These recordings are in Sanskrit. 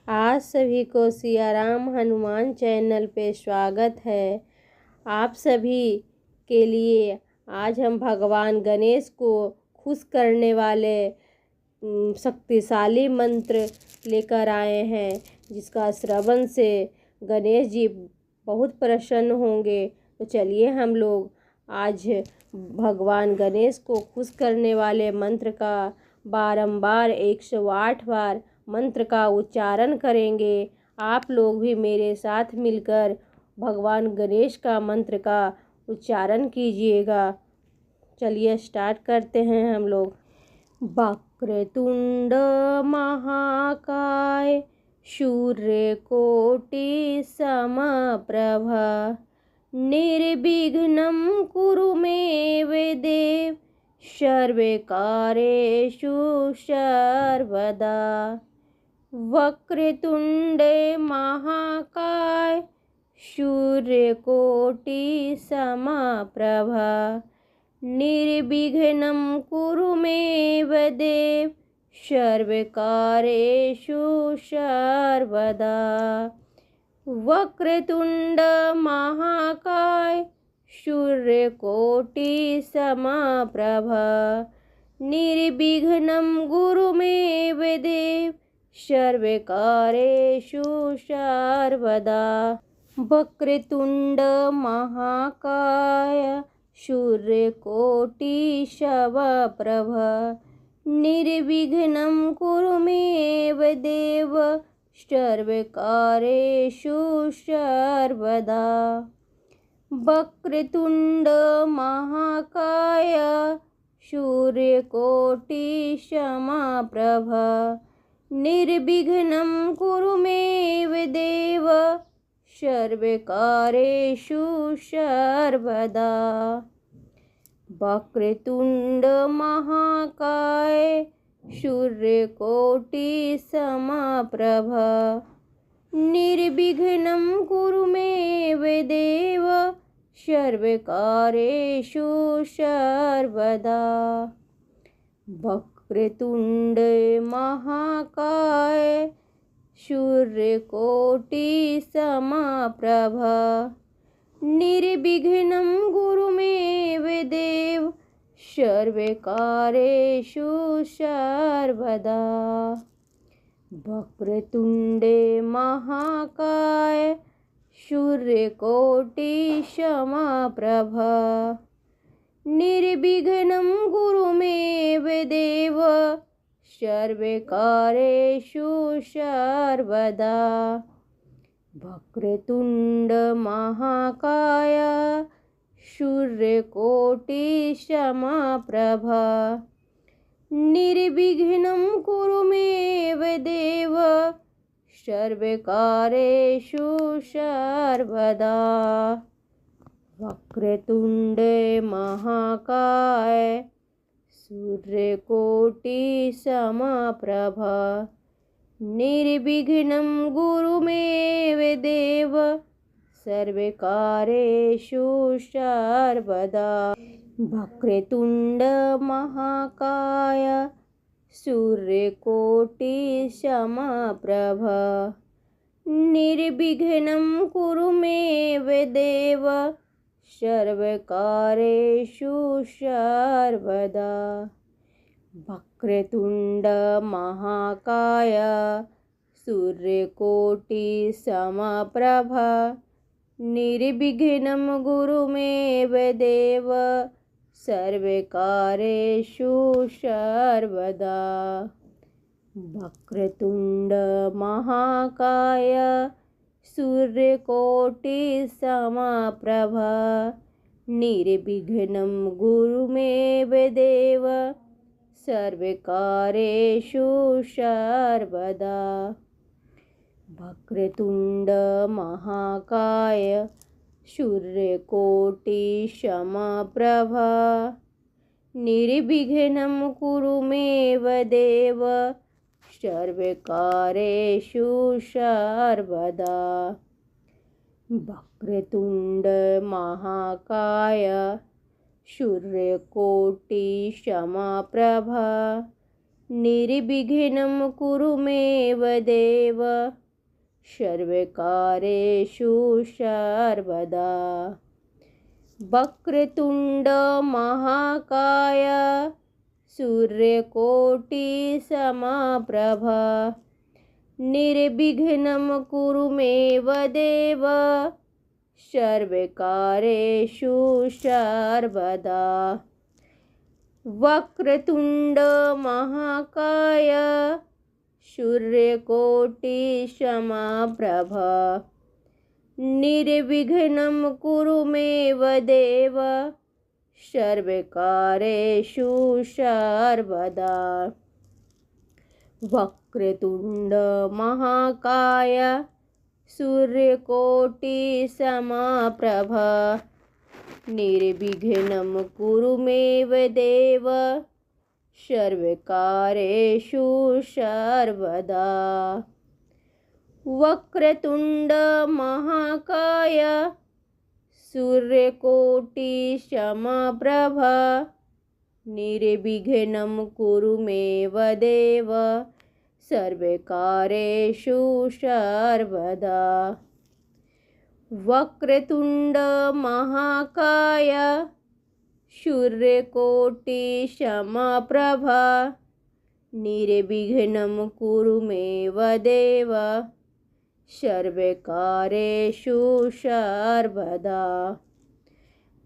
आज सभी को सियाराम हनुमान चैनल पे स्वागत है। आप सभी के लिए आज हम भगवान गणेश को खुश करने वाले शक्तिशाली मंत्र लेकर आए हैं, जिसका श्रवण से गणेश जी बहुत प्रसन्न होंगे। तो चलिए हम लोग आज भगवान गणेश को खुश करने वाले मंत्र का बारंबार 108 बार मंत्र का उच्चारण करेंगे। आप लोग भी मेरे साथ मिलकर भगवान गणेश का मंत्र का उच्चारण कीजिएगा। चलिए स्टार्ट करते हैं हम लोग। वक्रतुंड महाकाय सूर्यकोटि समप्रभ निर्विघ्नं कुरु मे देव सर्वकार्येषु सर्वदा। वक्रतुंडे महाकाय सूर्यकोटि समप्रभ निर्विघ्नं कुरु मे देव सर्वकार्येषु सर्वदा। वक्रतुंड महाकाय सूर्यकोटि समप्रभ निर्विघ्नं कुरु मे देव सर्वकार्येषु सर्वदा। वक्रतुंड महाकाय सूर्यकोटि समप्रभ निर्विघ्नं कुरु मे देव सर्वकार्येषु सर्वदा। वक्रतुंड महाकाय सूर्यकोटि समप्रभ निर्विघ्नं कुरु मे देव सर्वकार्येषु सर्वदा। वक्रतुंड महाकाय सूर्यकोटि समप्रभ निर्विघ्नं कुरु मे देव सर्वकार्येषु सर्वदा। वक्रतुंड महाकाय सूर्यकोटि समप्रभ निर्विघ्नं कुरु मे देव सर्वकार्येषु सर्वदा। वक्रतुंड महाकाय सूर्यकोटि समप्रभ निर्विघ्नं कुरु मे देव सर्वकार्येषु सर्वदा। वक्रतुंड महाकाय सूर्यकोटि समप्रभ निर्विघ्नं कुरु मे देव सर्वकार्येषु सर्वदा। वक्रतुंड महाकाय सूर्यकोटि समप्रभ निर्विघ्नं कुरु मे देव सर्वकार्येषु सर्वदा। वक्रतुंड महाकाय सूर्यकोटि समप्रभ निर्विघ्नं कुरु मे देव सर्वकार्येषु सर्वदा। वक्रतुंड महाकाय सूर्यकोटि समप्रभ निर्विघ्नं कुरु मे देव सर्वकार्येषु सर्वदा। वक्रतुंड महाकाय सूर्यकोटि समप्रभ निर्विघ्नं कुरु मे देव सर्वकार्येषु सर्वदा। वक्रतुंड महाकाय सूर्यकोटि समप्रभ निर्विघ्नं कुरु मे देव सर्वकार्येषु सर्वदा। वक्रतुंड महाकाय सूर्यकोटि समप्रभ निर्विघ्नं कुरु मे देव सर्वकार्येषु सर्वदा। वक्रतुंड महाकाय सूर्यकोटि समप्रभ निर्विघ्नं कुरु मे देव सर्वकार्येषु सर्वदा। वक्रतुंड महाकाय सूर्यकोटि समप्रभ निर्विघ्नं कुरु मे देव सर्वकार्येषु सर्वदा। वक्रतुंड महाकाय सूर्यकोटि समप्रभ निर्विघ्नं कुरु मे देव सर्वकार्येषु सर्वदा। वक्रतुंड महाकाय सूर्यकोटि समप्रभ निर्विघ्नं कुरु मे देव सर्वकार्येषु सर्वदा। वक्रतुंड महाकाय सूर्यकोटि समप्रभ निर्विघ्नं कुरु मे देव सर्वकार्येषु सर्वदा।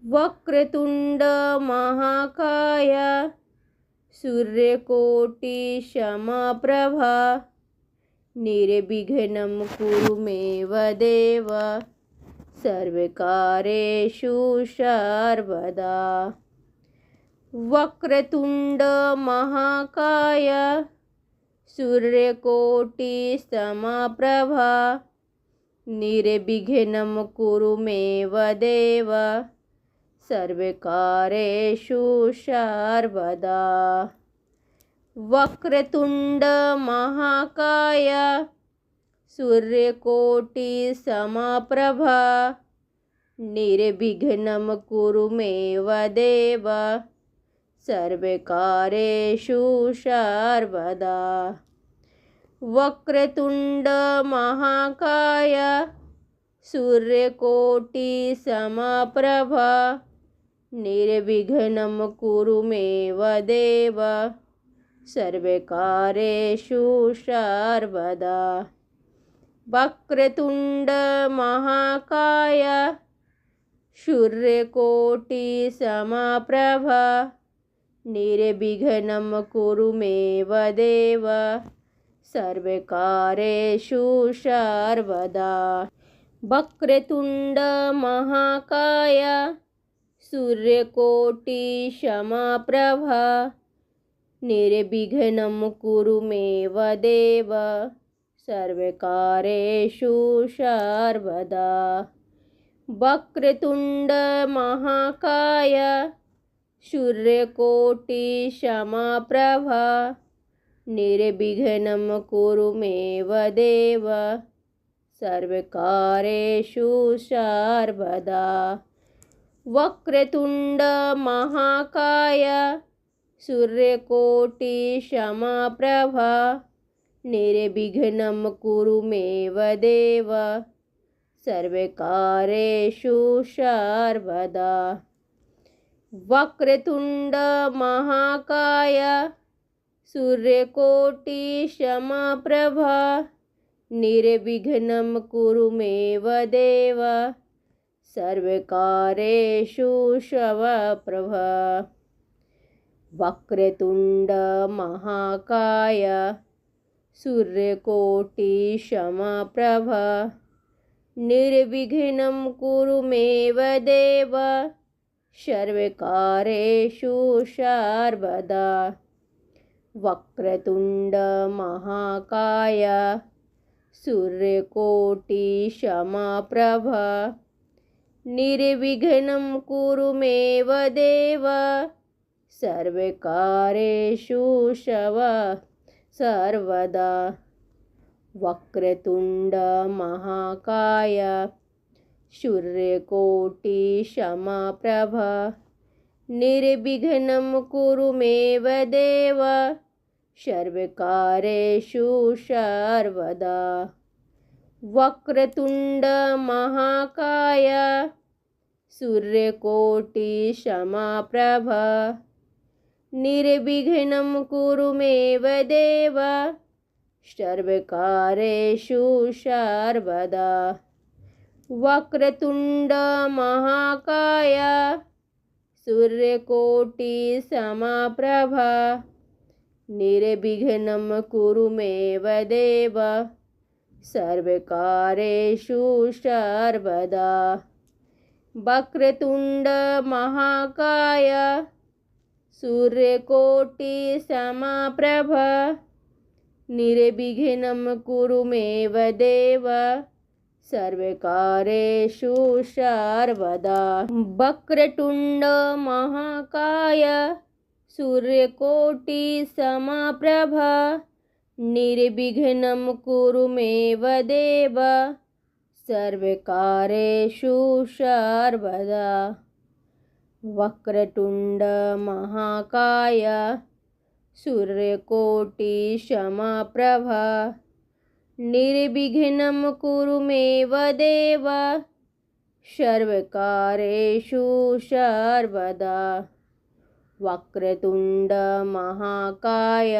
वक्रतुंड महाकाय सूर्यकोटि समप्रभ निर्विघ्नं कुरु मे देव सर्वकार्येषु सर्वदा। वक्रतुंड महाकाय सूर्यकोटि समप्रभ निर्विघ्नं कुरु मे देव सर्वकार्येषु सर्वदा। वक्रतुंड महाकाय सूर्यकोटि समप्रभ निर्विघ्नं कुरु मे देव सर्वकार्येषु सर्वदा। वक्रतुंड महाकाय सूर्यकोटि समप्रभ निर्विघ्नं कुरु मे देव सर्वकार्येषु सर्वदा। वक्रतुंड महाकाय सूर्यकोटि समप्रभ निर्विघ्नं कुरु मे देव सर्वकार्येषु सर्वदा। वक्रतुंड महाकाय सूर्यकोटि समप्रभ निर्विघ्नं कुरु मे देव सर्वकार्येषु सर्वदा। वक्रतुंड महाकाय सूर्यकोटि समप्रभ निर्विघ्नं कुरु मे देव सर्वकार्येषु सर्वदा। वक्रतुंड महाकाय सूर्यकोटि समप्रभ निर्विघ्नं कुरु मे देव सर्वकार्येषु सर्वदा। वक्रतुंड महाकाय सूर्यकोटि समप्रभ निर्विघ्नं कुरु मे देव सर्वकार्येषु सर्वप्रभ। वक्रतुंड महाकाय सूर्यकोटि समप्रभ निर्विघ्नं कुरु मे देव सर्वकार्येषु सर्वदा। वक्रतुंड महाकाय सूर्यकोटि समप्रभ निर्विघ्नं कुरु मे देव सर्वकार्येषु सर्वदा। वक्रतुंड महाकाय सूर्यकोटि समप्रभ निर्विघ्नं कुरु मे देव सर्वकार्येषु सर्वदा। वक्रतुंड महाकाय सूर्यकोटि समप्रभ निर्विघ्नं कुरु मे देव सर्वकार्येषु सर्वदा। वक्रतुंड महाकाय सूर्यकोटि समप्रभ निर्विघ्नं कुरु मे देव सर्वकार्येषु सर्वदा। वक्रतुंड महाकाय सूर्यकोटि समप्रभ निर्विघ्नं कुरु मे देव सर्वकार्येषु सर्वदा। वक्रतुंड महाकाय सूर्यकोटि समप्रभ निर्विघ्नं कुरु मे देव सर्वकार्येषु सर्वदा। वक्रतुंड महाकाय सूर्यकोटि समप्रभ निर्विघ्नं कुरु मे देव सर्वकार्येषु सर्वदा। वक्रतुंड महाकाय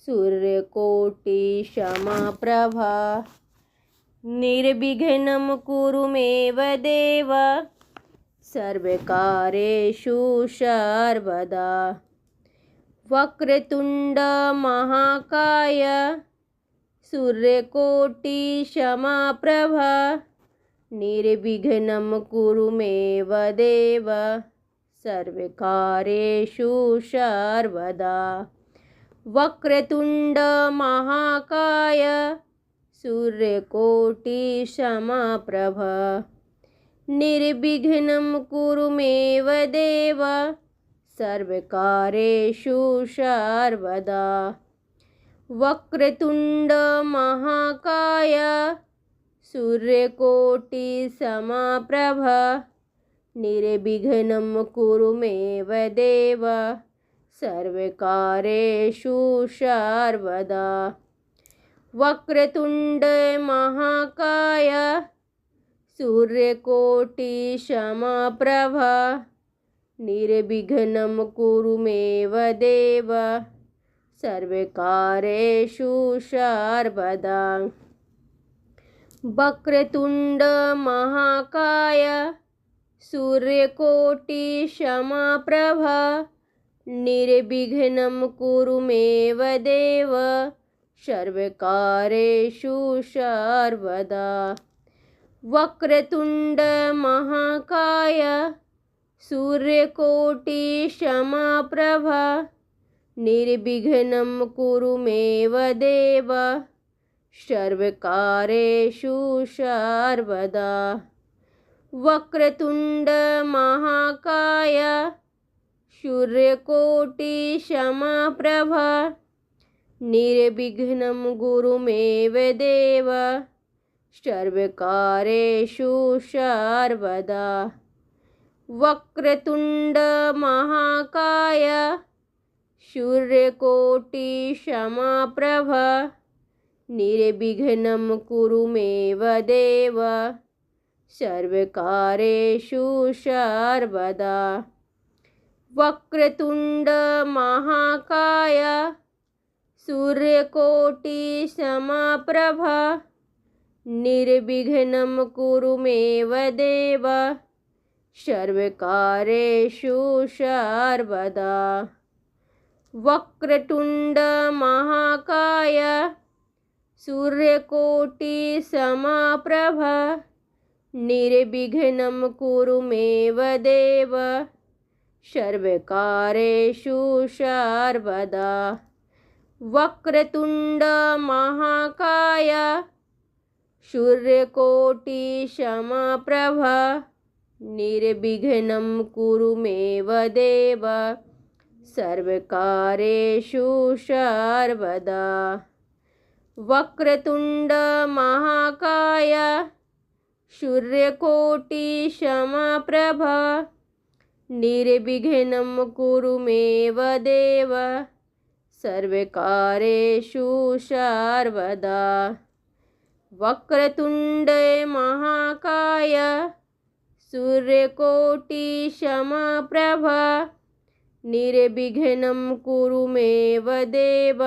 सूर्यकोटि समप्रभ निर्विघ्नं कुरु मे देव सर्वकार्येषु सर्वदा। वक्रतुंड महाकाय सूर्यकोटि समप्रभ निर्विघ्नं कुरु मे देव सर्वकार्येषु सर्वदा। वक्रतुंड महाकाय सूर्यकोटि समप्रभ निर्विघ्नं कुरु मे देव सर्वकार्येषु सर्वदा। वक्रतुंड महाकाय सूर्यकोटि समप्रभ निर्विघ्नं कुरु मे देव सर्वकार्येषु सर्वदा। वक्रतुंड महाकाय सूर्यकोटि समप्रभ निर्विघ्नं कुरु मे देव सर्वकार्येषु सर्वदा। वक्रतुंड महाकाय सूर्यकोटि समप्रभ निर्विघ्नं कुरु मे देव सर्वकार्येषु सर्वदा। वक्रतुंड महाकाय सूर्यकोटि समप्रभ निर्विघ्नं कुरु मे देव सर्वकार्येषु सर्वदा। वक्रतुंड महाकाय सूर्यकोटि समप्रभ निर्विघ्नं कुरु मे देव सर्वकार्येषु सर्वदा। वक्रतुंड महाकाय सूर्यकोटि समप्रभ निर्विघ्नं कुरु मे देव सर्वकार्येषु सर्वदा। वक्रतुंड महाकाय सूर्यकोटि समप्रभ निर्विघ्नं कुरु मे देव सर्वकार्येषु सर्वदा। वक्रतुंड महाकाय सूर्यकोटि समप्रभ निर्विघ्नं कुरु मे देव सर्वकार्येषु सर्वदा। वक्रतुंड महाकाय सूर्यकोटि समप्रभ निर्विघ्नं कुरु मे देव सर्वकार्येषु सर्वदा। वक्रतुंड महाकाय सूर्यकोटि समप्रभ निर्विघ्नं कुरु मे देव सर्वकारेषु सर्वदा। वक्रतुण्डे महाकाय सूर्यकोटिसमप्रभ निर्विघ्नं कुरु मे देव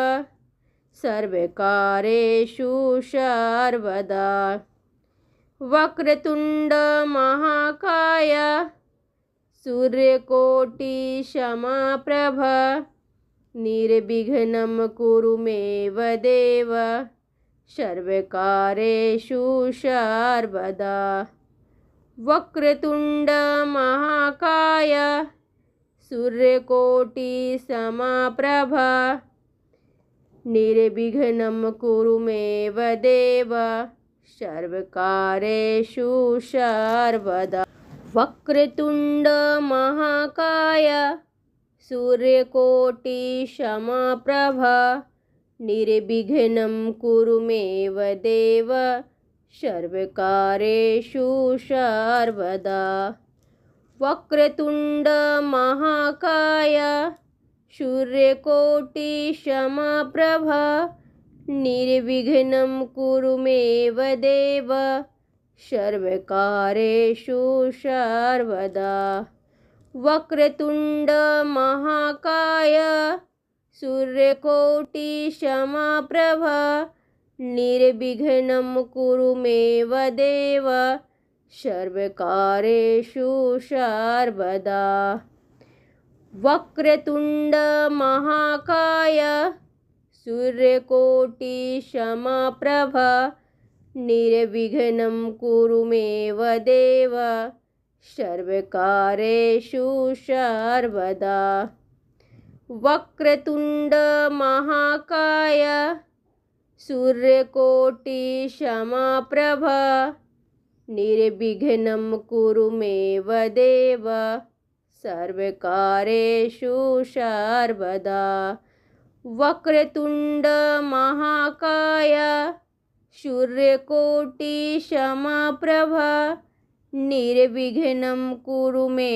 सर्वकारेषु सर्वदा। वक्रतुण्ड महाकाय सूर्यकोटिसमप्रभ निर्विघ्नं कुरु मे देव सर्वकारेषु सर्वदा। वक्रतुण्ड महाकाय सूर्यकोटिसमप्रभ निर्विघ्नं कुरु मे देव सर्वकारेषु सर्वदा। वक्रतुण्ड महाकाय सूर्यकोटिसमप्रभ निर्विघ्नं कुरु मे देव सर्वकारेषु सर्वदा। वक्रतुण्ड महाकाय सूर्यकोटिसमप्रभ निर्विघ्नं कुरु मे देव सर्वकारेषु सर्वदा। वक्रतुण्ड महाकाय सूर्यकोटिसमप्रभ निर्विघ्नं कुरु मे देव सर्वकारेषु सर्वदा। वक्रतुण्ड महाकाय सूर्यकोटिसमप्रभ निर्विघ्नं कुरु मे देव सर्वकारेषु सर्वदा। वक्रतुण्ड महाकाय सूर्यकोटिसमप्रभ निर्विघ्नं कुरु मे देव सर्वकारेषु सर्वदा। वक्रतुण्ड महाकाय सूर्यकोटिसमप्रभ निर्विघ्नं कुरु मे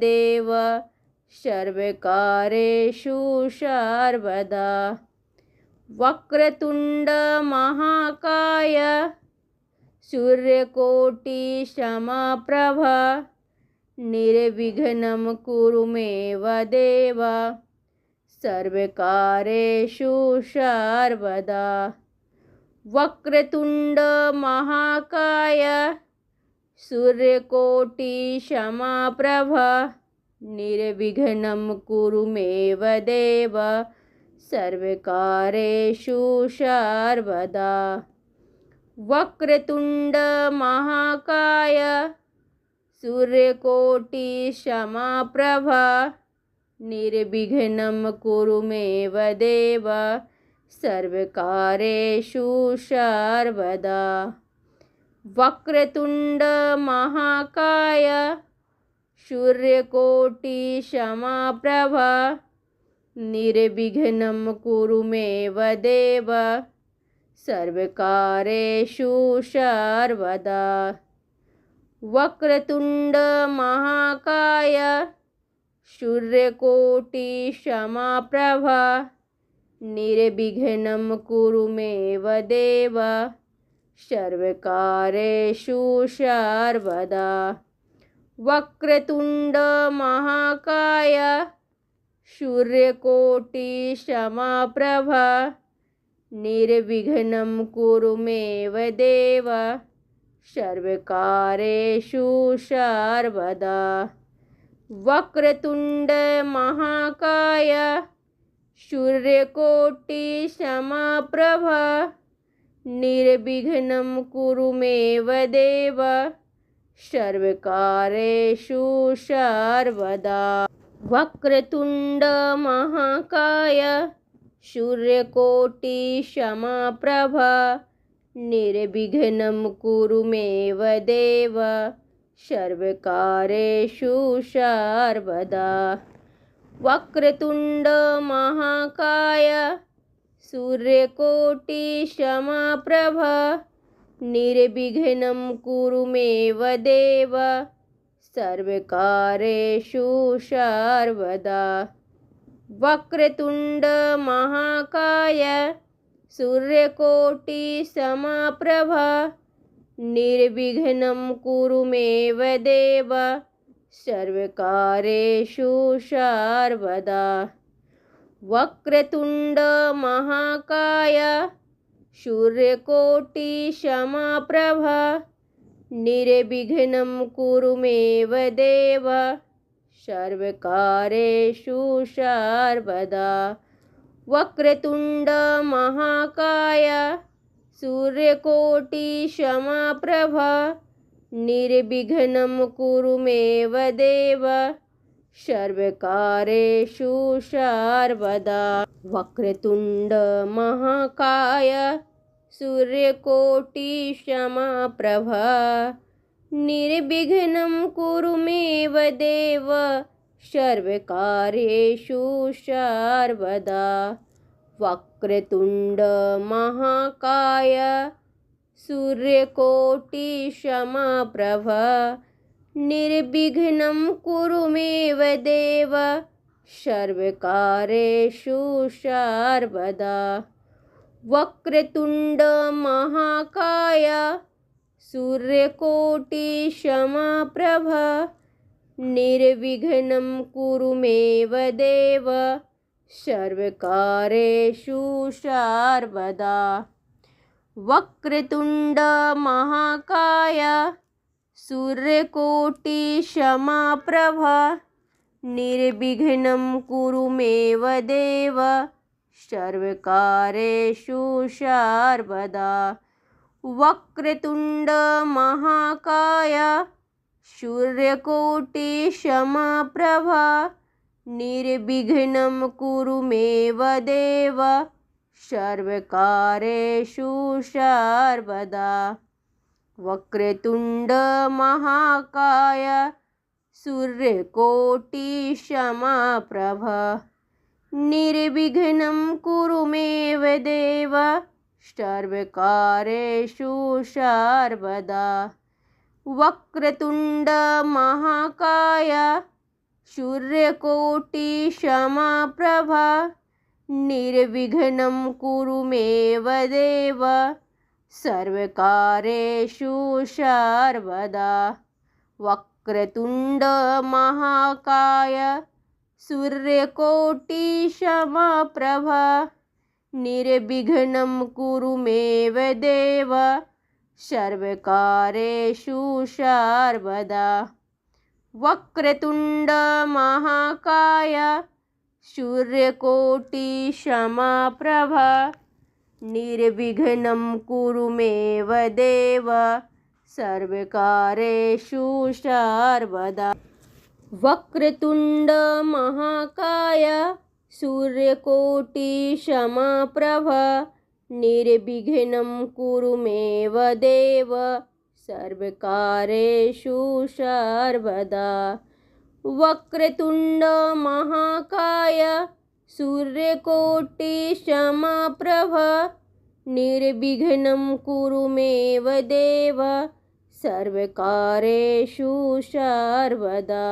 देव सर्वकारेषु सर्वदा। वक्रतुण्ड महाकाय सूर्यकोटिसमप्रभ निर्विघ्नं कुरु मे देव सर्वकारेषु सर्वदा। वक्रतुण्ड महाकाय सूर्यकोटिसमप्रभ निर्विघ्नं कुरु मे देव सर्वकारेषु सर्वदा। वक्रतुण्ड महाकाय सूर्यकोटिसमप्रभ निर्विघ्नं कुरु मे देव सर्वकारेषु सर्वदा। वक्रतुण्ड महाकाय सूर्यकोटिसमप्रभ निर्विघ्नं कुरु मे देव सर्वकारेषु सर्वदा। वक्रतुण्ड महाकाय सूर्यकोटिसमप्रभ निर्विघ्नं कुरु मे देव सर्वकारेषु सर्वदा। वक्रतुण्ड महाकाय सूर्यकोटिसमप्रभ निर्विघ्नं कुरु मे देव सर्वकारेषु सर्वदा। वक्रतुण्ड महाकाय सूर्यकोटिसमप्रभ निर्विघ्नं कुरु मे देव सर्वकारेषु सर्वदा। वक्रतुण्ड महाकाय सूर्यकोटिसमप्रभ निर्विघ्नं कुरु मे देव सर्वकारेषु सर्वदा। वक्रतुण्ड महाकाय सूर्यकोटिसमप्रभ निर्विघ्नं कुरु मे देव सर्वकारेषु सर्वदा। वक्रतुंड महाकाय सूर्यकोटि समप्रभ निर्विघ्नं कुरु मे देव सर्वकार्येषु सर्वदा। वक्रतुंड महाकाय सूर्यकोटि समप्रभ निर्विघ्नं कुरु मे देव सर्वकार्येषु सर्वदा। वक्रतुंड महाकाय सूर्यकोटि समप्रभ निर्विघ्नं कुरु मे देव सर्वकार्येषु सर्वदा। वक्रतुंड महाकाय सूर्यकोटि समप्रभ निर्विघ्नं कुरु मे देव सर्वकार्येषु सर्वदा। वक्रतुंड महाकाय सूर्यकोटि समप्रभ निर्विघ्नं कुरु मे देव सर्वकार्येषु सर्वदा। वक्रतुंड महाकाय सूर्यकोटि समप्रभ निर्विघ्नं कुरु मे देव सर्वकार्येषु सर्वदा। वक्रतुंड महाकाय सूर्यकोटि समप्रभ निर्विघ्नं कुरु मे देव सर्वकार्येषु सर्वदा। वक्रतुंड महाकाय सूर्यकोटि समप्रभ निर्विघ्नं कुरु मे देव सर्वकार्येषु सर्वदा। वक्रतुंड महाकाय सूर्यकोटि समप्रभ निर्विघ्नं कुरु मे देव सर्वकार्येषु सर्वदा। वक्रतुंड महाकाय सूर्यकोटि समप्रभ निर्विघ्नं कुरु मे देव सर्वकार्येषु सर्वदा। वक्रतुंड महाकाय सूर्यकोटि समप्रभ निर्विघ्नं कुरु मे देव सर्वकार्येषु सर्वदा। वक्रतुंड महाकाय सूर्यकोटि समप्रभ निर्विघ्नं कुरु मे देव सर्वकार्येषु सर्वदा। वक्रतुंड महाकाय सूर्यकोटि समप्रभ निर्विघ्नं कुरु मे देव सर्वकार्येषु सर्वदा। वक्रतुंड महाकाय सूर्यकोटि समप्रभ निर्विघ्नं कुरु मे देव सर्वकार्येषु सर्वदा।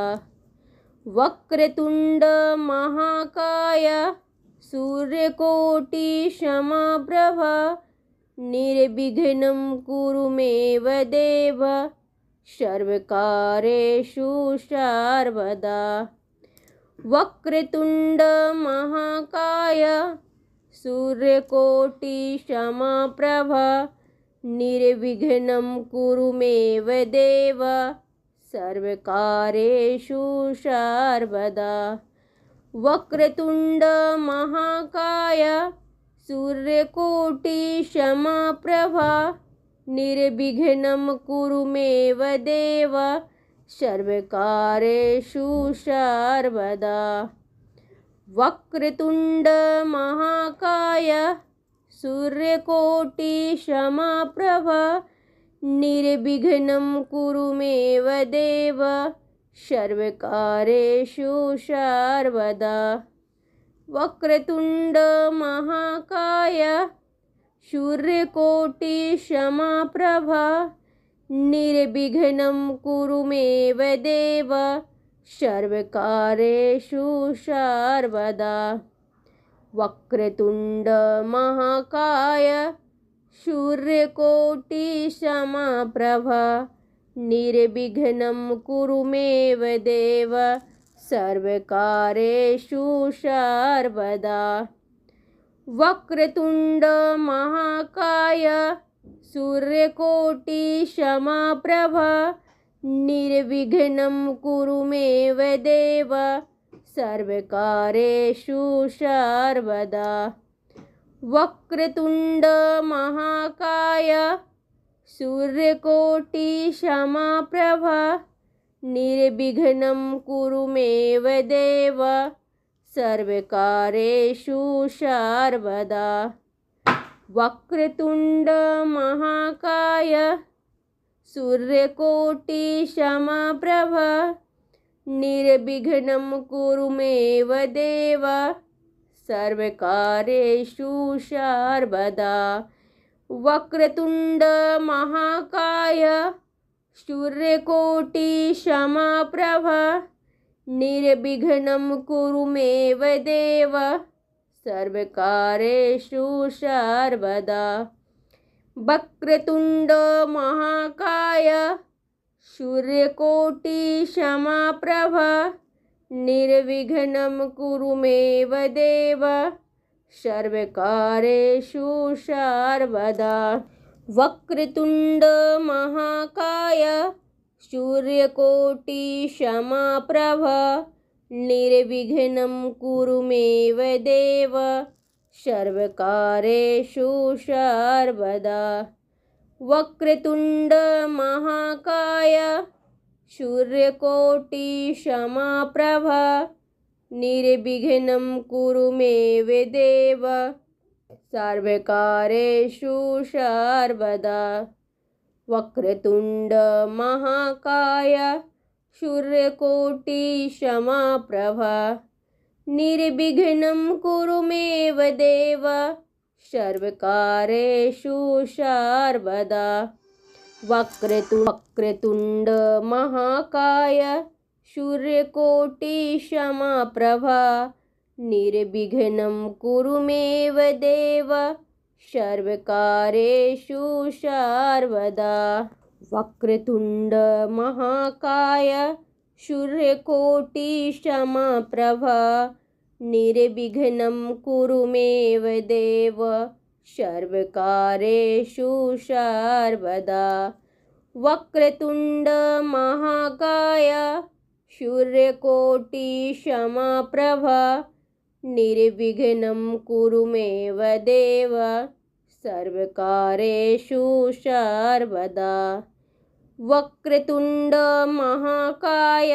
वक्रतुंड महाकाय सूर्यकोटि समप्रभ निर्विघ्नं कुरु मे देव सर्वकार्येषु सर्वदा। वक्रतुंड महाकाय सूर्यकोटि समप्रभ निर्विघ्नं कुरु मे देव सर्वकार्येषु सर्वदा। वक्रतुंड महाकाय सूर्यकोटि समप्रभ निर्विघ्नं कुरु मे देव सर्वकार्येषु सर्वदा। वक्रतुंड महाकाय सूर्यकोटि समप्रभ निर्विघ्नं कुरु मे देव सर्वकार्येषु सर्वदा। वक्रतुंड महाकाय सूर्यकोटि समप्रभ निर्विघ्नं कुरु मे देव सर्वकारेषु सर्वदा। वक्रतुंड महाकाय सूर्यकोटिसमप्रभ निर्विघ्नं कुरु मे देव सर्वकारेषु सर्वदा। वक्रतुंड महाकाय सूर्यकोटिसमप्रभ निर्विघ्नं कुरु मे देव सर्वकारेषु सर्वदा। वक्रतुंड महाकाय सूर्यकोटिसमप्रभ निर्विघ्नं कुरु मे देव सर्वकारेषु सर्वदा। वक्रतुंड महाकाय सूर्यकोटिसमप्रभ निर्विघ्नं कुरु मे देव सर्वकारेषु सर्वदा। वक्रतुंड महाकाय सूर्यकोटिसमप्रभ निर्विघ्नं कुरु मे देव सर्वकारेषु सर्वदा। वक्रतुंड महाकाय सूर्यकोटिसमप्रभ निर्विघ्नं कुरु मे देव सर्वकारेषु सर्वदा। वक्रतुंड महाकाय सूर्यकोटिसमप्रभ निर्विघ्नं कुरु मे देव सर्वकारेषु सर्वदा। वक्रतुंड महाकाय सूर्यकोटिसमप्रभ निर्विघ्नं कुरु मे देव सर्वकारेषु सर्वदा। वक्रतुंड महाकाय सूर्यकोटिसमप्रभ निर्विघ्नं कुरु मे देव सर्वकारेषु सर्वदा। वक्रतुंड महाकाय सूर्यकोटिसमप्रभ निर्विघ्नं कुरु मे देव सर्वकारेषु सर्वदा। वक्रतुंड महाकाय सूर्यकोटिसमप्रभ निर्विघ्नं कुरु मे देव सर्वकारेषु सर्वदा। वक्रतुंड महाकाय सूर्यकोटिसमप्रभ निर्विघ्नं कुरु मे देव सर्वकारेषु सर्वदा। वक्रतुंड महाकाय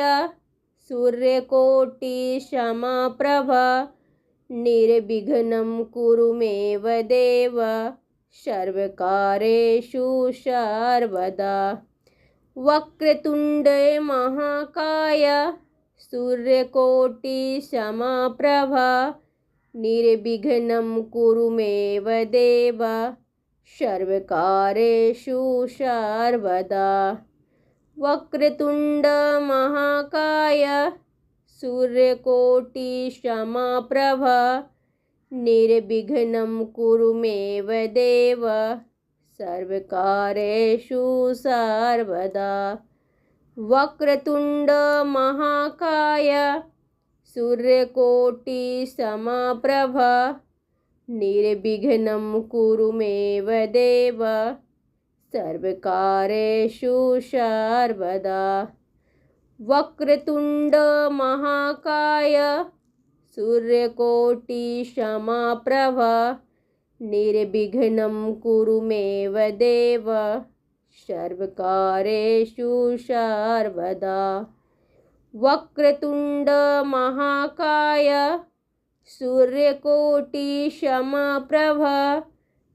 सूर्यकोटिसमप्रभ निर्विघ्नं कुरु मे देव सर्वकारेषु सर्वदा। वक्रतुंड महाकाय सूर्यकोटिसमप्रभ निर्विघ्नं कुरु मे देव सर्वकारेषु सर्वदा। वक्रतुंड महाकाय सूर्यकोटिसमप्रभ निर्विघ्नं कुरु मे देव सर्वकारेषु सर्वदा। वक्रतुंड महाकाय सूर्यकोटिसमप्रभ निर्विघ्नं कुरु मे देव सर्वकारेषु सर्वदा। वक्रतुंड महाकाय सूर्यकोटिसमप्रभ निर्विघ्नं कुरु मे देव सर्वकारेषु सर्वदा। वक्रतुंड महाकाय सूर्यकोटिसमप्रभ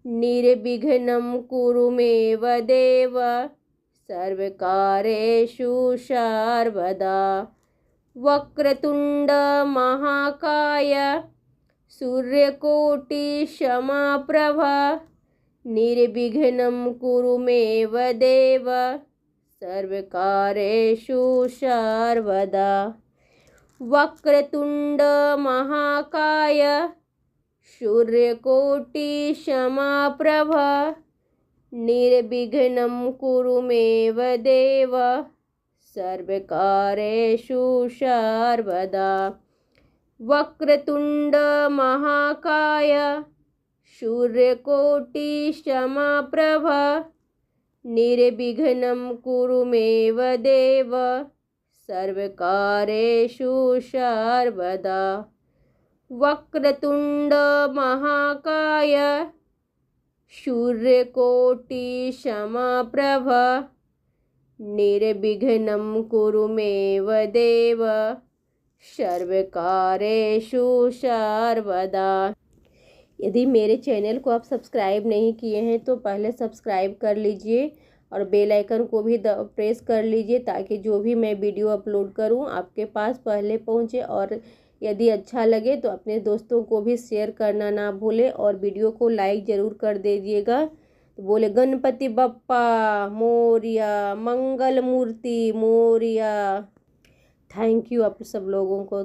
निर्विघ्नं कुरु मे देव सर्वकारेषु सर्वदा। वक्रतुंड महाकाय सूर्यकोटिसमप्रभ निर्विघ्नं कुरु मे देव सर्वकारेषु सर्वदा। वक्रतुंड महाकाय सूर्यकोटि समप्रभ निर्विघ्नं कुरु मे देव सर्वकार्येषु सर्वदा। वक्रतुंड महाकाय सूर्यकोटि समप्रभ निर्विघ्नं कुरु मे देव सर्वकार्येषु सर्वदा। वक्रतुंड महाकाय सूर्यकोटि समप्रभ निर्विघ्नं कुरु मे देव सर्वकार्येषु सर्वदा। यदि मेरे चैनल को आप सब्सक्राइब नहीं किए हैं तो पहले सब्सक्राइब कर लीजिए और बेल आइकन को भी प्रेस कर लीजिए ताकि जो भी मैं वीडियो अपलोड करूं आपके पास पहले पहुंचे। और यदि अच्छा लगे तो अपने दोस्तों को भी शेयर करना ना भूलें और वीडियो को लाइक ज़रूर कर दीजिएगा। तो बोले गणपति बप्पा मोरिया, मंगल मूर्ति मोरिया। थैंक यू आप सब लोगों को।